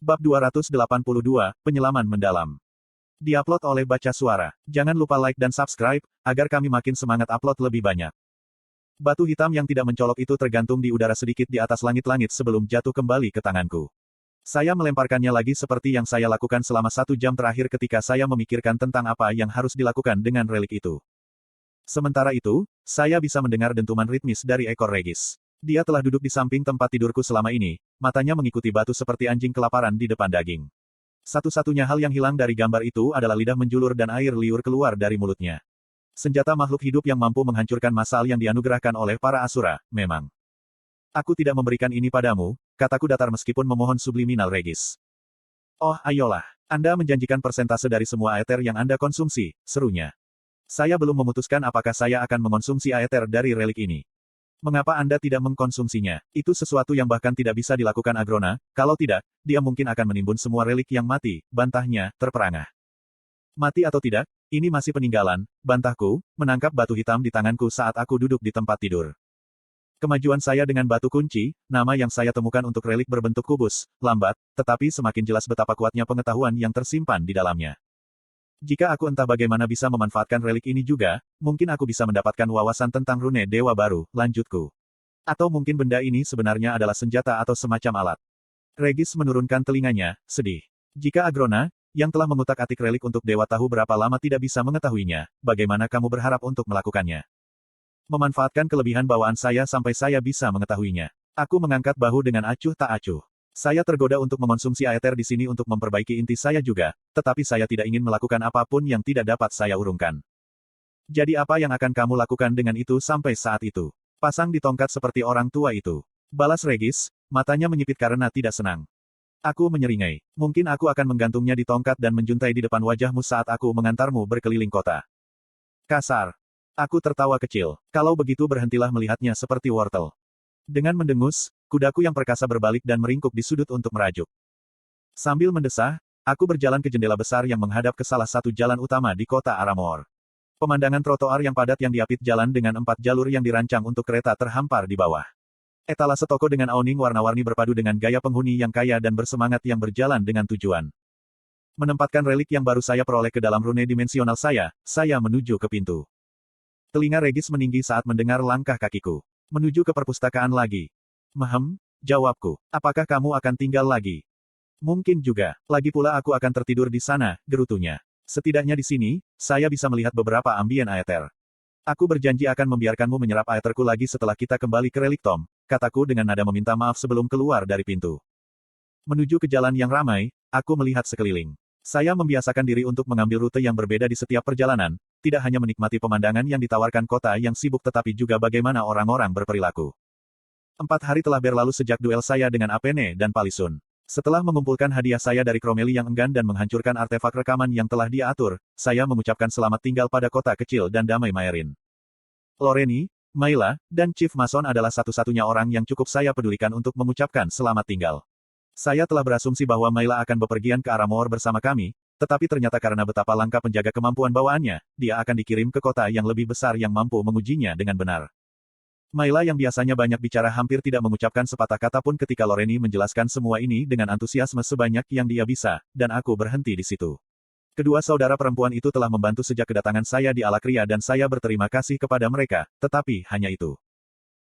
Bab 282, Penyelaman Mendalam. Diupload oleh Baca Suara. Jangan lupa like dan subscribe, agar kami makin semangat upload lebih banyak. Batu hitam yang tidak mencolok itu tergantung di udara sedikit di atas langit-langit sebelum jatuh kembali ke tanganku. Saya melemparkannya lagi seperti yang saya lakukan selama 1 jam terakhir ketika saya memikirkan tentang apa yang harus dilakukan dengan relik itu. Sementara itu, saya bisa mendengar dentuman ritmis dari ekor Regis. Dia telah duduk di samping tempat tidurku selama ini, matanya mengikuti batu seperti anjing kelaparan di depan daging. Satu-satunya hal yang hilang dari gambar itu adalah lidah menjulur dan air liur keluar dari mulutnya. Senjata makhluk hidup yang mampu menghancurkan masal yang dianugerahkan oleh para Asura, memang. Aku tidak memberikan ini padamu, kataku datar meskipun memohon subliminal Regis. Oh, ayolah. Anda menjanjikan persentase dari semua aether yang Anda konsumsi, serunya. Saya belum memutuskan apakah saya akan mengonsumsi aether dari relik ini. Mengapa Anda tidak mengkonsumsinya? Itu sesuatu yang bahkan tidak bisa dilakukan Agrona, kalau tidak, dia mungkin akan menimbun semua relik yang mati, bantahnya, terperangah. Mati atau tidak, ini masih peninggalan, bantahku, menangkap batu hitam di tanganku saat aku duduk di tempat tidur. Kemajuan saya dengan batu kunci, nama yang saya temukan untuk relik berbentuk kubus, lambat, tetapi semakin jelas betapa kuatnya pengetahuan yang tersimpan di dalamnya. Jika aku entah bagaimana bisa memanfaatkan relik ini juga, mungkin aku bisa mendapatkan wawasan tentang rune dewa baru, lanjutku. Atau mungkin benda ini sebenarnya adalah senjata atau semacam alat. Regis menurunkan telinganya, sedih. Jika Agrona, yang telah mengutak-atik relik untuk dewa tahu berapa lama tidak bisa mengetahuinya, bagaimana kamu berharap untuk melakukannya? Memanfaatkan kelebihan bawaan saya sampai saya bisa mengetahuinya. Aku mengangkat bahu dengan acuh tak acuh. Saya tergoda untuk mengonsumsi aether di sini untuk memperbaiki inti saya juga, tetapi saya tidak ingin melakukan apapun yang tidak dapat saya urungkan. Jadi apa yang akan kamu lakukan dengan itu sampai saat itu? Pasang di tongkat seperti orang tua itu. Balas Regis, matanya menyipit karena tidak senang. Aku menyeringai. Mungkin aku akan menggantungnya di tongkat dan menjuntai di depan wajahmu saat aku mengantarmu berkeliling kota. Kasar. Aku tertawa kecil. Kalau begitu berhentilah melihatnya seperti wortel. Dengan mendengus, kudaku yang perkasa berbalik dan meringkuk di sudut untuk merajuk. Sambil mendesah, aku berjalan ke jendela besar yang menghadap ke salah satu jalan utama di kota Aramor. Pemandangan trotoar yang padat yang diapit jalan dengan 4 jalur yang dirancang untuk kereta terhampar di bawah. Etalase toko dengan awning warna-warni berpadu dengan gaya penghuni yang kaya dan bersemangat yang berjalan dengan tujuan. Menempatkan relik yang baru saya peroleh ke dalam rune dimensional saya menuju ke pintu. Telinga Regis meninggi saat mendengar langkah kakiku. Menuju ke perpustakaan lagi. Jawabku. Apakah kamu akan tinggal lagi? Mungkin juga. Lagi pula aku akan tertidur di sana, gerutunya. Setidaknya di sini, saya bisa melihat beberapa ambien aether. Aku berjanji akan membiarkanmu menyerap aetherku lagi setelah kita kembali ke relik Tom, kataku dengan nada meminta maaf sebelum keluar dari pintu. Menuju ke jalan yang ramai, aku melihat sekeliling. Saya membiasakan diri untuk mengambil rute yang berbeda di setiap perjalanan, tidak hanya menikmati pemandangan yang ditawarkan kota yang sibuk tetapi juga bagaimana orang-orang berperilaku. 4 hari telah berlalu sejak duel saya dengan Apene dan Palisun. Setelah mengumpulkan hadiah saya dari Cromeli yang enggan dan menghancurkan artefak rekaman yang telah dia atur, saya mengucapkan selamat tinggal pada kota kecil dan damai Maerin. Loreni, Mayla, dan Chief Mason adalah satu-satunya orang yang cukup saya pedulikan untuk mengucapkan selamat tinggal. Saya telah berasumsi bahwa Mayla akan bepergian ke Aramor bersama kami, tetapi ternyata karena betapa langka penjaga kemampuan bawaannya, dia akan dikirim ke kota yang lebih besar yang mampu mengujinya dengan benar. Mayla yang biasanya banyak bicara hampir tidak mengucapkan sepatah kata pun ketika Loreni menjelaskan semua ini dengan antusiasme sebanyak yang dia bisa, dan aku berhenti di situ. Kedua saudara perempuan itu telah membantu sejak kedatangan saya di Alakria dan saya berterima kasih kepada mereka, tetapi hanya itu.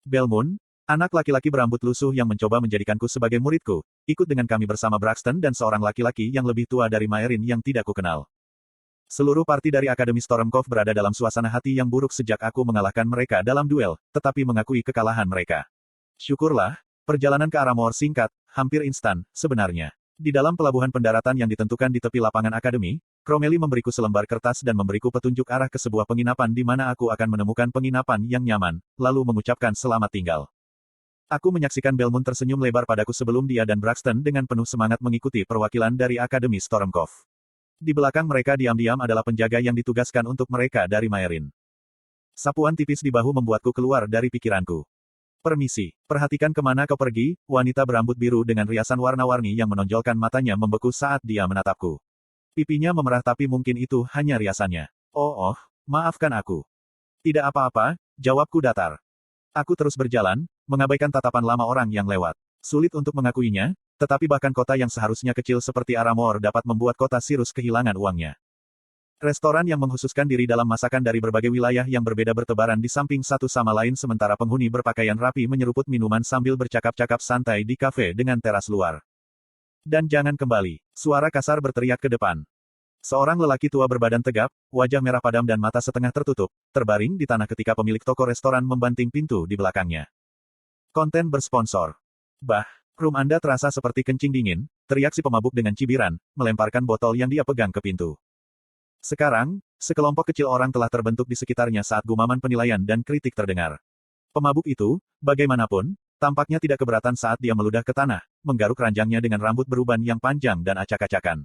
Belmoon, anak laki-laki berambut lusuh yang mencoba menjadikanku sebagai muridku, ikut dengan kami bersama Braxton dan seorang laki-laki yang lebih tua dari Maerin yang tidak kukenal. Seluruh parti dari Akademi Stormcove berada dalam suasana hati yang buruk sejak aku mengalahkan mereka dalam duel, tetapi mengakui kekalahan mereka. Syukurlah, perjalanan ke Aramor singkat, hampir instan, sebenarnya. Di dalam pelabuhan pendaratan yang ditentukan di tepi lapangan Akademi, Cromeli memberiku selembar kertas dan memberiku petunjuk arah ke sebuah penginapan di mana aku akan menemukan penginapan yang nyaman, lalu mengucapkan selamat tinggal. Aku menyaksikan Belmoon tersenyum lebar padaku sebelum dia dan Braxton dengan penuh semangat mengikuti perwakilan dari Akademi Stormcove. Di belakang mereka diam-diam adalah penjaga yang ditugaskan untuk mereka dari Maerin. Sapuan tipis di bahu membuatku keluar dari pikiranku. Permisi, perhatikan kemana kau pergi, wanita berambut biru dengan riasan warna-warni yang menonjolkan matanya membeku saat dia menatapku. Pipinya memerah tapi mungkin itu hanya riasannya. Oh, maafkan aku. Tidak apa-apa, jawabku datar. Aku terus berjalan, mengabaikan tatapan lama orang yang lewat. Sulit untuk mengakuinya, tetapi bahkan kota yang seharusnya kecil seperti Aramor dapat membuat kota Sirus kehilangan uangnya. Restoran yang menghususkan diri dalam masakan dari berbagai wilayah yang berbeda bertebaran di samping satu sama lain sementara penghuni berpakaian rapi menyeruput minuman sambil bercakap-cakap santai di kafe dengan teras luar. Dan jangan kembali. Suara kasar berteriak ke depan. Seorang lelaki tua berbadan tegap, wajah merah padam dan mata setengah tertutup, terbaring di tanah ketika pemilik toko restoran membanting pintu di belakangnya. Konten bersponsor. Bah, room Anda terasa seperti kencing dingin, teriak si pemabuk dengan cibiran, melemparkan botol yang dia pegang ke pintu. Sekarang, sekelompok kecil orang telah terbentuk di sekitarnya saat gumaman penilaian dan kritik terdengar. Pemabuk itu, bagaimanapun, tampaknya tidak keberatan saat dia meludah ke tanah, menggaruk ranjangnya dengan rambut beruban yang panjang dan acak-acakan.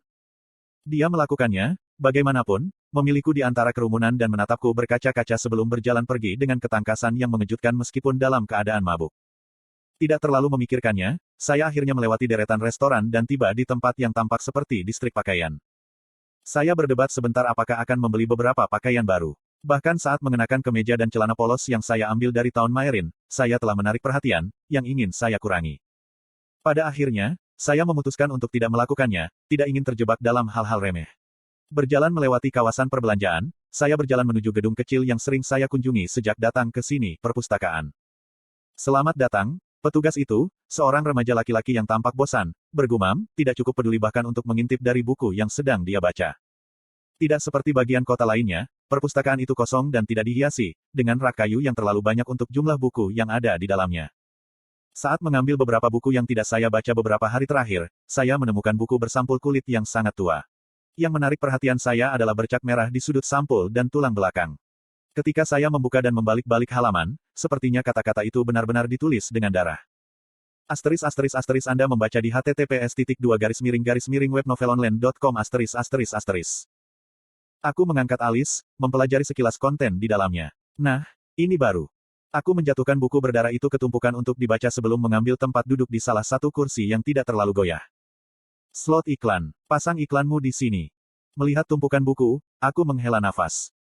Dia melakukannya, bagaimanapun, memilihku di antara kerumunan dan menatapku berkaca-kaca sebelum berjalan pergi dengan ketangkasan yang mengejutkan meskipun dalam keadaan mabuk. Tidak terlalu memikirkannya, saya akhirnya melewati deretan restoran dan tiba di tempat yang tampak seperti distrik pakaian. Saya berdebat sebentar apakah akan membeli beberapa pakaian baru. Bahkan saat mengenakan kemeja dan celana polos yang saya ambil dari Town Maerin, saya telah menarik perhatian, yang ingin saya kurangi. Pada akhirnya, saya memutuskan untuk tidak melakukannya, tidak ingin terjebak dalam hal-hal remeh. Berjalan melewati kawasan perbelanjaan, saya berjalan menuju gedung kecil yang sering saya kunjungi sejak datang ke sini, perpustakaan. Selamat datang, petugas itu, seorang remaja laki-laki yang tampak bosan, bergumam, tidak cukup peduli bahkan untuk mengintip dari buku yang sedang dia baca. Tidak seperti bagian kota lainnya, perpustakaan itu kosong dan tidak dihiasi, dengan rak kayu yang terlalu banyak untuk jumlah buku yang ada di dalamnya. Saat mengambil beberapa buku yang tidak saya baca beberapa hari terakhir, saya menemukan buku bersampul kulit yang sangat tua. Yang menarik perhatian saya adalah bercak merah di sudut sampul dan tulang belakang. Ketika saya membuka dan membalik-balik halaman, sepertinya kata-kata itu benar-benar ditulis dengan darah. **** Anda membaca di https://webnovelonline.com****. Aku mengangkat alis, mempelajari sekilas konten di dalamnya. Nah, ini baru. Aku menjatuhkan buku berdarah itu ke tumpukan untuk dibaca sebelum mengambil tempat duduk di salah satu kursi yang tidak terlalu goyah. Slot iklan. Pasang iklanmu di sini. Melihat tumpukan buku, aku menghela nafas.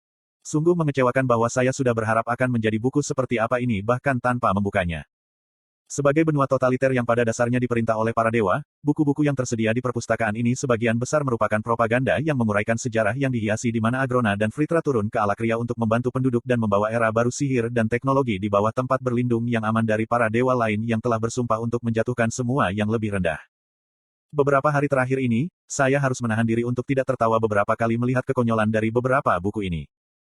Sungguh mengecewakan bahwa saya sudah berharap akan menjadi buku seperti apa ini bahkan tanpa membukanya. Sebagai benua totaliter yang pada dasarnya diperintah oleh para dewa, buku-buku yang tersedia di perpustakaan ini sebagian besar merupakan propaganda yang menguraikan sejarah yang dihiasi di mana Agrona dan Fritra turun ke Alakria untuk membantu penduduk dan membawa era baru sihir dan teknologi di bawah tempat berlindung yang aman dari para dewa lain yang telah bersumpah untuk menjatuhkan semua yang lebih rendah. Beberapa hari terakhir ini, saya harus menahan diri untuk tidak tertawa beberapa kali melihat kekonyolan dari beberapa buku ini.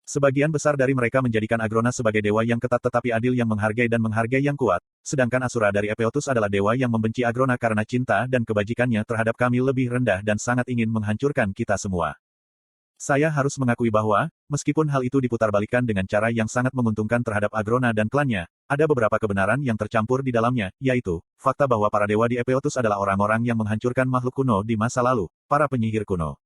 Sebagian besar dari mereka menjadikan Agrona sebagai dewa yang ketat tetapi adil yang menghargai dan menghargai yang kuat, sedangkan Asura dari Epeotus adalah dewa yang membenci Agrona karena cinta dan kebajikannya terhadap kami lebih rendah dan sangat ingin menghancurkan kita semua. Saya harus mengakui bahwa, meskipun hal itu diputarbalikkan dengan cara yang sangat menguntungkan terhadap Agrona dan klannya, ada beberapa kebenaran yang tercampur di dalamnya, yaitu, fakta bahwa para dewa di Epeotus adalah orang-orang yang menghancurkan makhluk kuno di masa lalu, para penyihir kuno.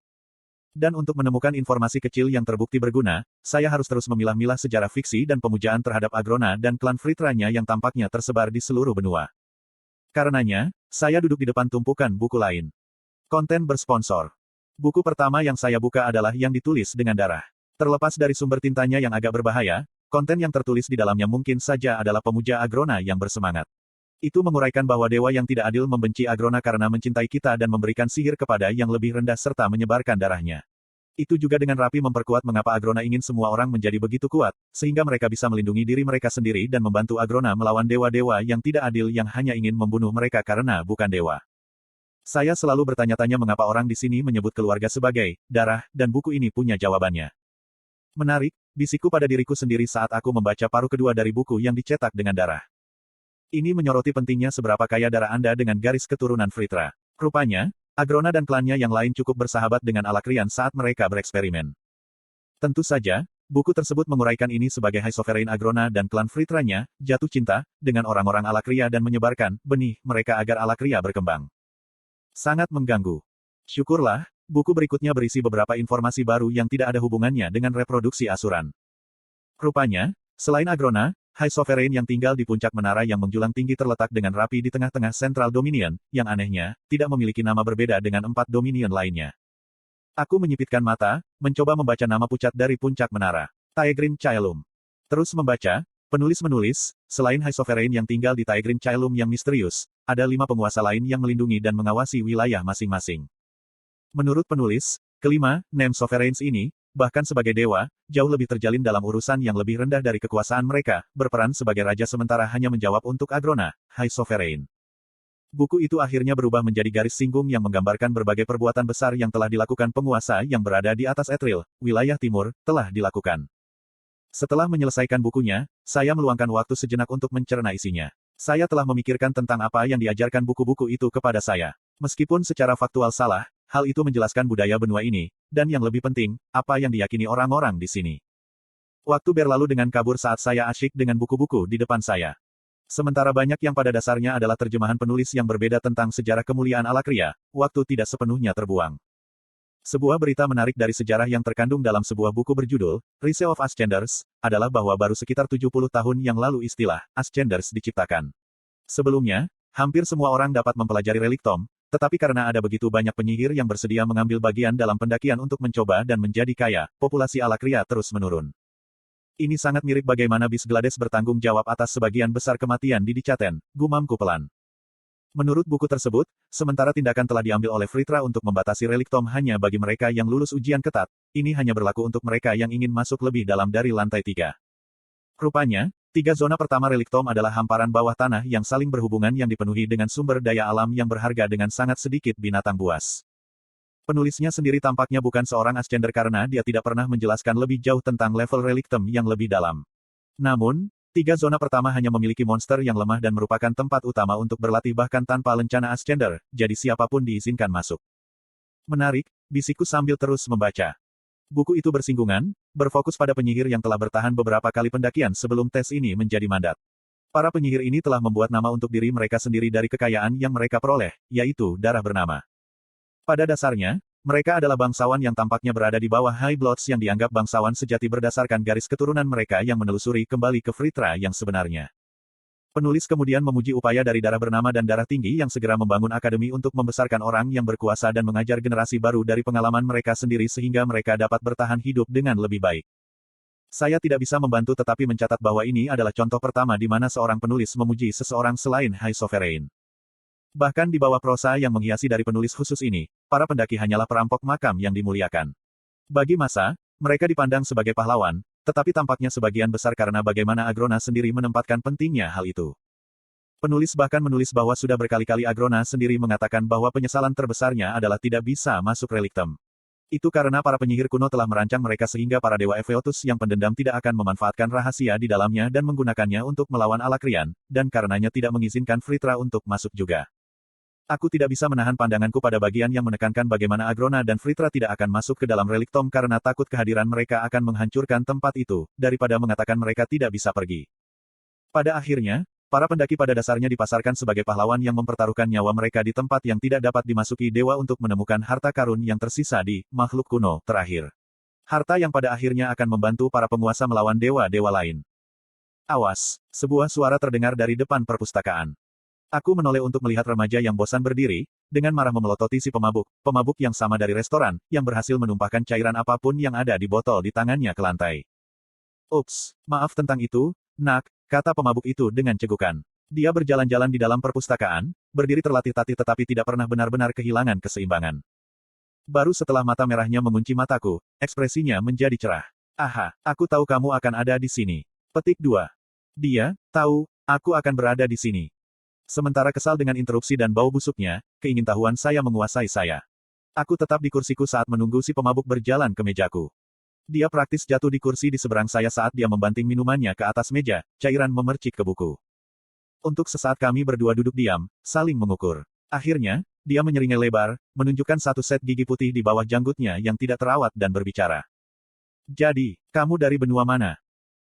Dan untuk menemukan informasi kecil yang terbukti berguna, saya harus terus memilah-milah sejarah fiksi dan pemujaan terhadap Agrona dan klan Fritranya yang tampaknya tersebar di seluruh benua. Karenanya, saya duduk di depan tumpukan buku lain. Konten bersponsor. Buku pertama yang saya buka adalah yang ditulis dengan darah. Terlepas dari sumber tintanya yang agak berbahaya, konten yang tertulis di dalamnya mungkin saja adalah pemuja Agrona yang bersemangat. Itu menguraikan bahwa dewa yang tidak adil membenci Agrona karena mencintai kita dan memberikan sihir kepada yang lebih rendah serta menyebarkan darahnya. Itu juga dengan rapi memperkuat mengapa Agrona ingin semua orang menjadi begitu kuat, sehingga mereka bisa melindungi diri mereka sendiri dan membantu Agrona melawan dewa-dewa yang tidak adil yang hanya ingin membunuh mereka karena bukan dewa. Saya selalu bertanya-tanya mengapa orang di sini menyebut keluarga sebagai darah, dan buku ini punya jawabannya. Menarik, bisikku pada diriku sendiri saat aku membaca paruh kedua dari buku yang dicetak dengan darah. Ini menyoroti pentingnya seberapa kaya darah Anda dengan garis keturunan Fritra. Rupanya, Agrona dan klannya yang lain cukup bersahabat dengan Alakrian saat mereka bereksperimen. Tentu saja, buku tersebut menguraikan ini sebagai High Sovereign Agrona dan klan Fritranya jatuh cinta dengan orang-orang Alakria dan menyebarkan benih mereka agar Alakria berkembang. Sangat mengganggu. Syukurlah, buku berikutnya berisi beberapa informasi baru yang tidak ada hubungannya dengan reproduksi asuran. Rupanya, selain Agrona, High Sovereign yang tinggal di puncak menara yang menjulang tinggi terletak dengan rapi di tengah-tengah Central Dominion, yang anehnya, tidak memiliki nama berbeda dengan 4 Dominion lainnya. Aku menyipitkan mata, mencoba membaca nama pucat dari puncak menara. Taegrin Chaelum. Terus membaca, penulis menulis, selain High Sovereign yang tinggal di Taegrin Chaelum yang misterius, ada 5 penguasa lain yang melindungi dan mengawasi wilayah masing-masing. Menurut penulis, kelima, Name Sovereigns ini, bahkan sebagai dewa, jauh lebih terjalin dalam urusan yang lebih rendah dari kekuasaan mereka, berperan sebagai raja sementara hanya menjawab untuk Agrona, High Sovereign. Buku itu akhirnya berubah menjadi garis singgung yang menggambarkan berbagai perbuatan besar yang telah dilakukan penguasa yang berada di atas Etril, wilayah timur, telah dilakukan. Setelah menyelesaikan bukunya, saya meluangkan waktu sejenak untuk mencerna isinya. Saya telah memikirkan tentang apa yang diajarkan buku-buku itu kepada saya. Meskipun secara faktual salah, hal itu menjelaskan budaya benua ini, dan yang lebih penting, apa yang diyakini orang-orang di sini. Waktu berlalu dengan kabur saat saya asyik dengan buku-buku di depan saya. Sementara banyak yang pada dasarnya adalah terjemahan penulis yang berbeda tentang sejarah kemuliaan Alakria, waktu tidak sepenuhnya terbuang. Sebuah berita menarik dari sejarah yang terkandung dalam sebuah buku berjudul, Rise of Ascenders, adalah bahwa baru sekitar 70 tahun yang lalu istilah, Ascenders diciptakan. Sebelumnya, hampir semua orang dapat mempelajari relik Tom, tetapi karena ada begitu banyak penyihir yang bersedia mengambil bagian dalam pendakian untuk mencoba dan menjadi kaya, populasi Alakria terus menurun. Ini sangat mirip bagaimana Bisglades bertanggung jawab atas sebagian besar kematian di Dicaten, gumamku pelan. Menurut buku tersebut, sementara tindakan telah diambil oleh Fritra untuk membatasi relik Tom hanya bagi mereka yang lulus ujian ketat, ini hanya berlaku untuk mereka yang ingin masuk lebih dalam dari lantai 3. Rupanya, 3 zona pertama relik Tom adalah hamparan bawah tanah yang saling berhubungan yang dipenuhi dengan sumber daya alam yang berharga dengan sangat sedikit binatang buas. Penulisnya sendiri tampaknya bukan seorang ascender karena dia tidak pernah menjelaskan lebih jauh tentang level relik Tom yang lebih dalam. Namun, 3 zona pertama hanya memiliki monster yang lemah dan merupakan tempat utama untuk berlatih bahkan tanpa lencana ascender, jadi siapapun diizinkan masuk. Menarik, bisikku sambil terus membaca. Buku itu bersinggungan, berfokus pada penyihir yang telah bertahan beberapa kali pendakian sebelum tes ini menjadi mandat. Para penyihir ini telah membuat nama untuk diri mereka sendiri dari kekayaan yang mereka peroleh, yaitu darah bernama. Pada dasarnya, mereka adalah bangsawan yang tampaknya berada di bawah High Bloods yang dianggap bangsawan sejati berdasarkan garis keturunan mereka yang menelusuri kembali ke Fritra yang sebenarnya. Penulis kemudian memuji upaya dari darah bernama dan darah tinggi yang segera membangun akademi untuk membesarkan orang yang berkuasa dan mengajar generasi baru dari pengalaman mereka sendiri sehingga mereka dapat bertahan hidup dengan lebih baik. Saya tidak bisa membantu tetapi mencatat bahwa ini adalah contoh pertama di mana seorang penulis memuji seseorang selain High Sovereign. Bahkan di bawah prosa yang menghiasi dari penulis khusus ini, para pendaki hanyalah perampok makam yang dimuliakan. Bagi masa, mereka dipandang sebagai pahlawan, tetapi tampaknya sebagian besar karena bagaimana Agrona sendiri menempatkan pentingnya hal itu. Penulis bahkan menulis bahwa sudah berkali-kali Agrona sendiri mengatakan bahwa penyesalan terbesarnya adalah tidak bisa masuk relik Tom. Itu karena para penyihir kuno telah merancang mereka sehingga para dewa Eveotus yang pendendam tidak akan memanfaatkan rahasia di dalamnya dan menggunakannya untuk melawan Alakrian, dan karenanya tidak mengizinkan Fritra untuk masuk juga. Aku tidak bisa menahan pandanganku pada bagian yang menekankan bagaimana Agrona dan Fritra tidak akan masuk ke dalam relik Tom karena takut kehadiran mereka akan menghancurkan tempat itu, daripada mengatakan mereka tidak bisa pergi. Pada akhirnya, para pendaki pada dasarnya dipasarkan sebagai pahlawan yang mempertaruhkan nyawa mereka di tempat yang tidak dapat dimasuki dewa untuk menemukan harta karun yang tersisa di makhluk kuno terakhir. Harta yang pada akhirnya akan membantu para penguasa melawan dewa-dewa lain. Awas, sebuah suara terdengar dari depan perpustakaan. Aku menoleh untuk melihat remaja yang bosan berdiri, dengan marah memelototi si pemabuk yang sama dari restoran, yang berhasil menumpahkan cairan apapun yang ada di botol di tangannya ke lantai. Ups, maaf tentang itu, nak, kata pemabuk itu dengan cegukan. Dia berjalan-jalan di dalam perpustakaan, berdiri terlatih-tatih tetapi tidak pernah benar-benar kehilangan keseimbangan. Baru setelah mata merahnya mengunci mataku, ekspresinya menjadi cerah. Aha, aku tahu kamu akan ada di sini. Petik 2. Dia tahu, aku akan berada di sini. Sementara kesal dengan interupsi dan bau busuknya, keingintahuan saya menguasai saya. Aku tetap di kursiku saat menunggu si pemabuk berjalan ke mejaku. Dia praktis jatuh di kursi di seberang saya saat dia membanting minumannya ke atas meja, cairan memercik ke buku. Untuk sesaat kami berdua duduk diam, saling mengukur. Akhirnya, dia menyeringai lebar, menunjukkan satu set gigi putih di bawah janggutnya yang tidak terawat dan berbicara. Jadi, kamu dari benua mana?